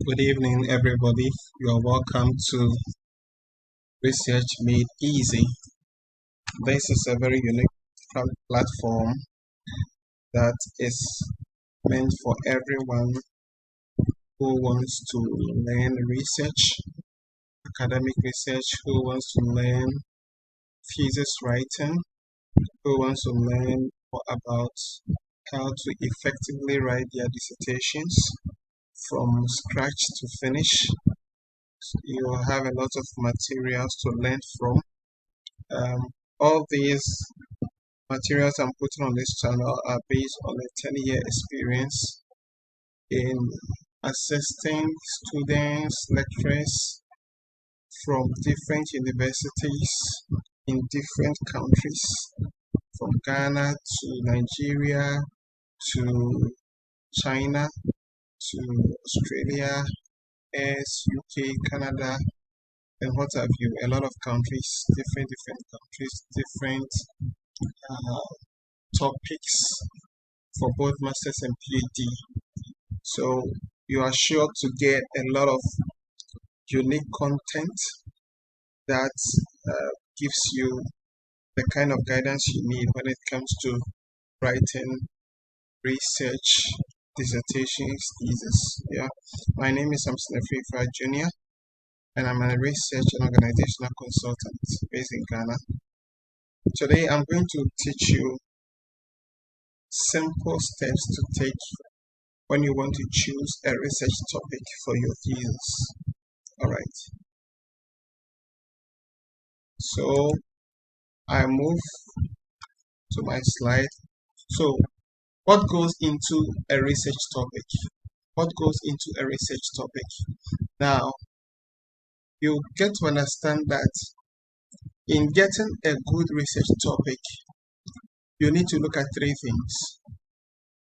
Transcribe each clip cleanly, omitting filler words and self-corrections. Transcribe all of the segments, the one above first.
Good evening, everybody. You are welcome to Research Made Easy. This is a very unique platform that is meant for everyone who wants to learn research, academic research, who wants to learn thesis writing, who wants to learn more about how to effectively write their dissertations from scratch to finish. You will have a lot of materials to learn from. All these materials I'm putting on this channel are based on a 10-year experience in assisting students, lecturers from different universities in different countries, from Ghana to Nigeria to China to Australia, UK, Canada, and what have you. A lot of countries, different countries, different topics for both masters and PhD. So you are sure to get a lot of unique content that gives you the kind of guidance you need when it comes to writing research, dissertations, thesis. Yeah, my name is Samson Afrifa Jr. and I'm a research and organizational consultant based in Ghana. Today I'm going to teach you simple steps to take when you want to choose a research topic for your thesis. Alright, so I move to my slide. So what goes into a research topic? What goes into a research topic? Now, you get to understand that in getting a good research topic, you need to look at three things.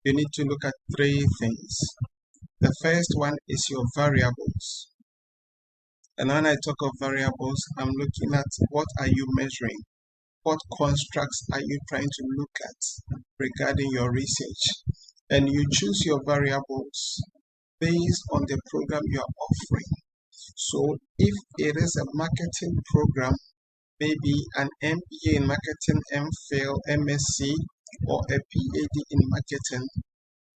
You need to look at three things. The first one is your variables. And when I talk of variables, I'm looking at what are you measuring? What constructs are you trying to look at regarding your research? And you choose your variables based on the program you are offering. So if it is a marketing program, maybe an MBA in marketing, MPhil, MSc, or a PhD in marketing,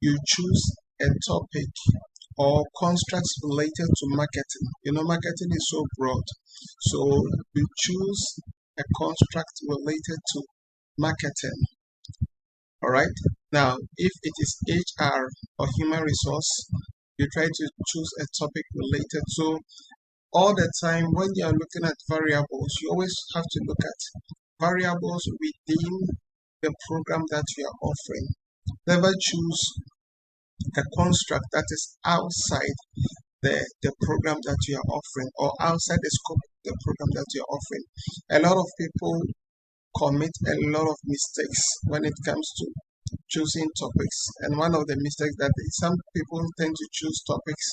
you choose a topic or constructs related to marketing. You know, marketing is so broad. So you choose a construct related to marketing. All right. Now, if it is HR or human resource, you try to choose a topic related. So all the time when you are looking at variables, you always have to look at variables within the program that you are offering. Never choose a construct that is outside the program that you are offering or outside the scope of the program that you are offering. A lot of people commit a lot of mistakes when it comes to choosing topics, and one of the mistakes that some people tend to choose topics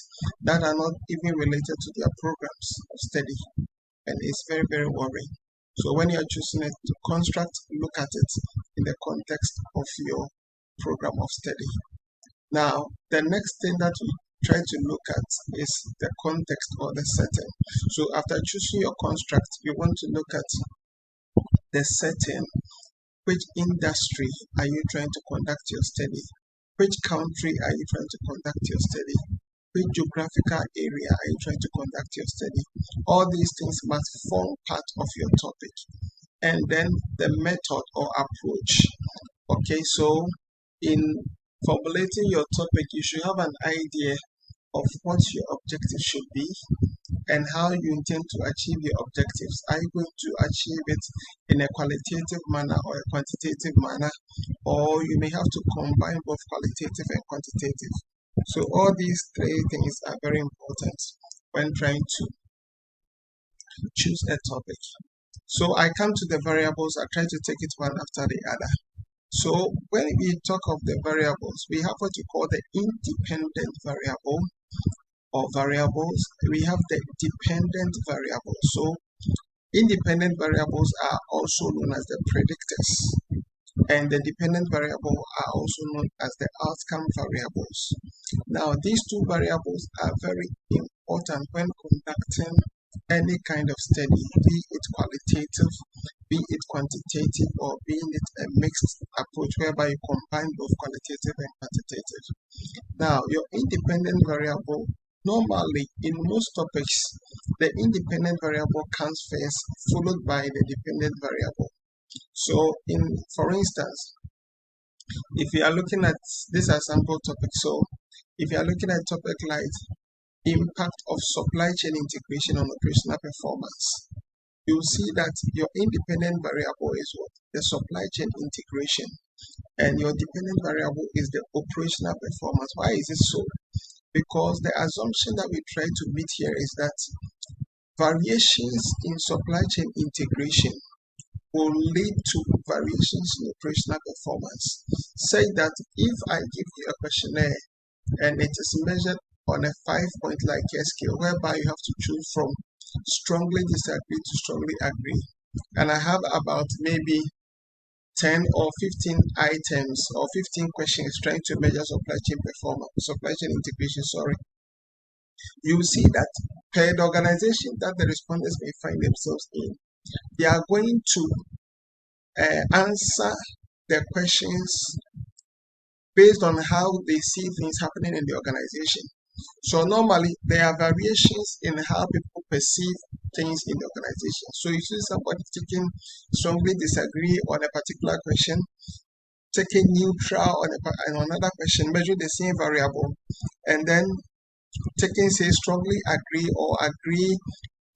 that are not even related to their programs of study, and it's very, very worrying. So when you are choosing a construct, look at it in the context of your program of study. Now, the next thing that we try to look at is the context or the setting. So after choosing your construct, you want to look at the setting. Which industry are you trying to conduct your study? Which country are you trying to conduct your study? Which geographical area are you trying to conduct your study? All these things must form part of your topic. And then the method or approach. Okay, so in formulating your topic, you should have an idea of what your objective should be and how you intend to achieve your objectives. Are you going to achieve it in a qualitative manner or a quantitative manner, or you may have to combine both qualitative and quantitative? So all these three things are very important when trying to choose a topic. So I come to the variables. I try to take it one after the other. So when we talk of the variables, we have what you call the independent variable or variables. We have the dependent variables. So independent variables are also known as the predictors. and the dependent variable are also known as the outcome variables. Now, these two variables are very important when conducting any kind of study, be it qualitative, be it quantitative, or being it a mixed approach whereby you combine both qualitative and quantitative. Now, your independent variable, normally in most topics, the independent variable comes first, followed by the dependent variable. So, for instance, if you are looking at this example topic, so if you are looking at a topic like impact of supply chain integration on operational performance, you'll see that your independent variable is what? The supply chain integration. And your dependent variable is the operational performance. Why is it so? Because the assumption that we try to meet here is that variations in supply chain integration will lead to variations in operational performance. Say that if I give you a questionnaire and it is measured on a 5-point Likert scale whereby you have to choose from strongly disagree to strongly agree, and I have about maybe 10 or 15 items or 15 questions trying to measure supply chain performance, supply chain integration, you will see that per the organization that the respondents may find themselves in, they are going to answer the questions based on how they see things happening in the organization. So normally there are variations in how people perceive things in the organization. So you see somebody taking strongly disagree on a particular question, taking neutral on another question, measure the same variable, and then taking say strongly agree or agree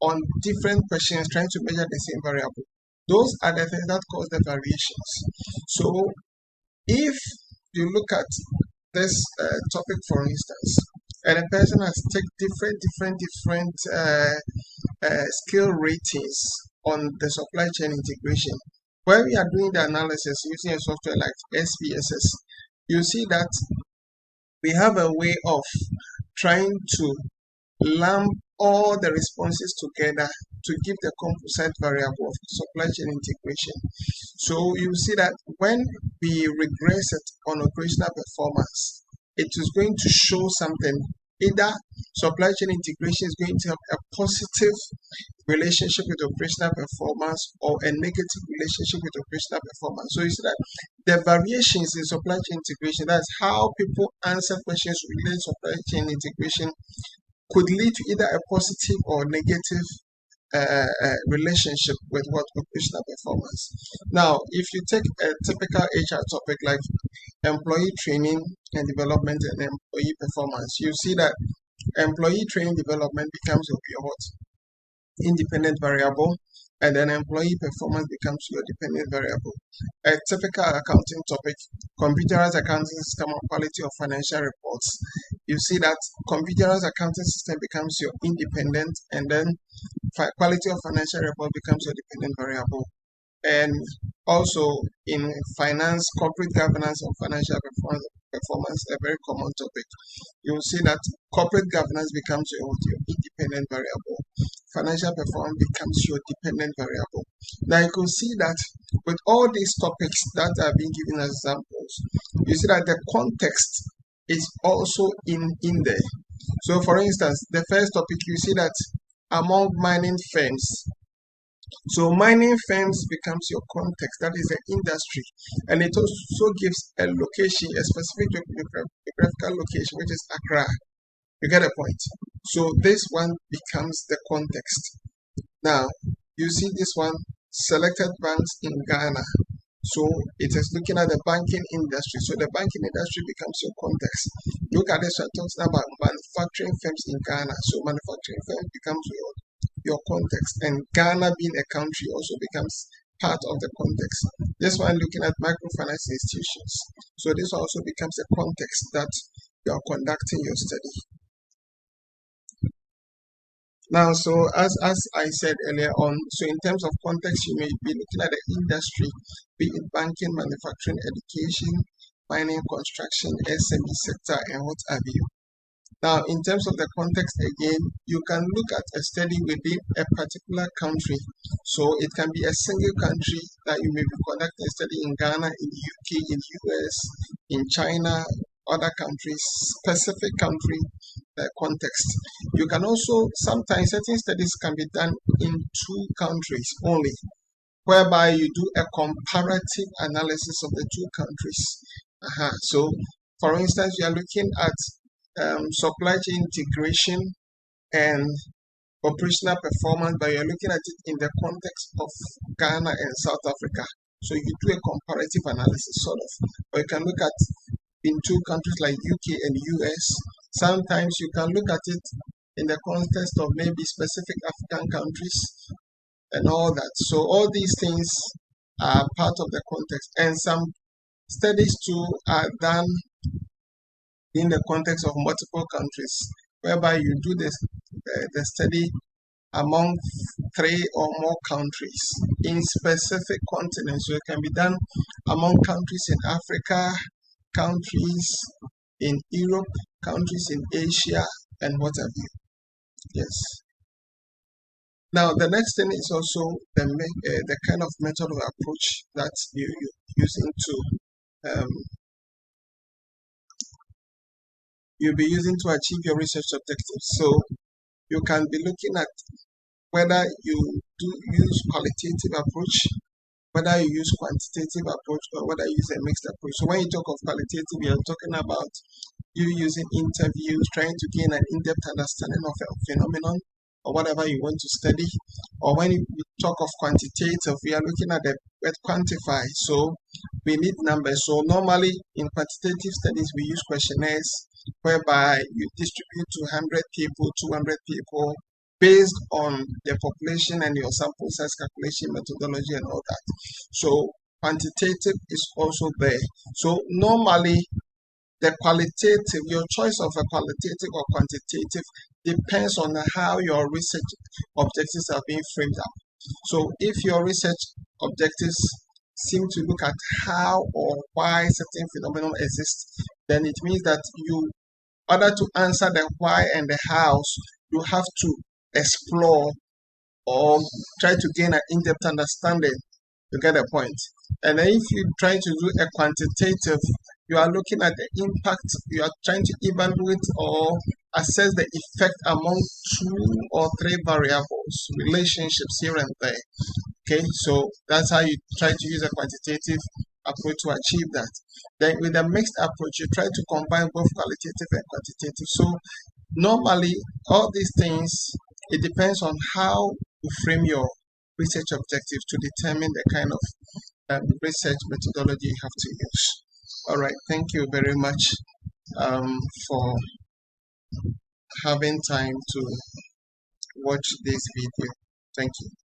on different questions trying to measure the same variable. Those are the things that cause the variations. So if you look at this topic, for instance, and a person has taken different skill ratings on the supply chain integration, when we are doing the analysis using a software like SPSS, you see that we have a way of trying to lump all the responses together to give the composite variable of supply chain integration. So you see that when we regress it on operational performance, it is going to show something. Either supply chain integration is going to have a positive relationship with operational performance or a negative relationship with operational performance. So you see that the variations in supply chain integration, that's how people answer questions related to supply chain integration, could lead to either a positive or negative relationship with what operational performance. Now, if you take a typical HR topic like employee training and development and employee performance, you see that employee training development becomes your what? Independent variable, and then employee performance becomes your dependent variable. A typical accounting topic, computerized accounting system on quality of financial reports, you see that computerized accounting system becomes your independent, and then quality of financial report becomes your dependent variable. And also in finance, corporate governance and financial performance, a very common topic. You'll see that corporate governance becomes your independent variable. Financial performance becomes your dependent variable. Now you can see that with all these topics that are being given as examples, you see that the context is also in there. So for instance, the first topic, you see that among mining firms, so mining firms becomes your context, that is the industry, and it also gives a location, a specific geographical location, which is Accra. You get a point. So this one becomes the context. Now you see this one, selected banks in Ghana. So it is looking at the banking industry. So the banking industry becomes your context. Look at this one, talking about manufacturing firms in Ghana. So manufacturing firms becomes your context, and Ghana being a country also becomes part of the context. This one looking at microfinance institutions. So this also becomes a context that you are conducting your study. Now, so as I said earlier on, so in terms of context, you may be looking at the industry, be it banking, manufacturing, education, mining, construction, SME sector, and what have you. Now, in terms of the context again, you can look at a study within a particular country. So it can be a single country that you may be conducting a study in Ghana, in the UK, in the US, in China, other countries, specific country context. You can also, sometimes certain studies can be done in two countries only, whereby you do a comparative analysis of the two countries. So, for instance, you are looking at supply chain integration and operational performance, but you're looking at it in the context of Ghana and South Africa. So you do a comparative analysis, sort of. Or you can look at in two countries like UK and US. Sometimes you can look at it in the context of maybe specific African countries and all that. So all these things are part of the context. And some studies too are done in the context of multiple countries, whereby you do the study among three or more countries in specific continents. So it can be done among countries in Africa, countries in Europe, countries in Asia, and what have you. Yes. Now, the next thing is also the kind of method or approach that you're using to you'll be using to achieve your research objectives. So you can be looking at whether you do use qualitative approach, whether you use quantitative approach, or whether you use a mixed approach. So when you talk of qualitative, you're talking about you using interviews, trying to gain an in-depth understanding of a phenomenon or whatever you want to study. Or when you talk of quantitative, we are looking at the word quantify. So we need numbers. So normally in quantitative studies, we use questionnaires whereby you distribute to 100 people, 200 people, based on the population and your sample size calculation methodology and all that. So quantitative is also there. So normally the qualitative, your choice of a qualitative or quantitative depends on how your research objectives are being framed up. So if your research objectives seem to look at how or why certain phenomenon exists, then it means that you, in order to answer the why and the hows, you have to explore or try to gain an in-depth understanding. You get the point. And then if you try to do a quantitative, you are looking at the impact, you are trying to evaluate or assess the effect among two or three variables, relationships here and there. Okay, so that's how you try to use a quantitative approach to achieve that. Then with a mixed approach, you try to combine both qualitative and quantitative. So normally, all these things, it depends on how you frame your research objectives to determine the kind of research methodology you have to use. All right, thank you very much for having time to watch this video. Thank you.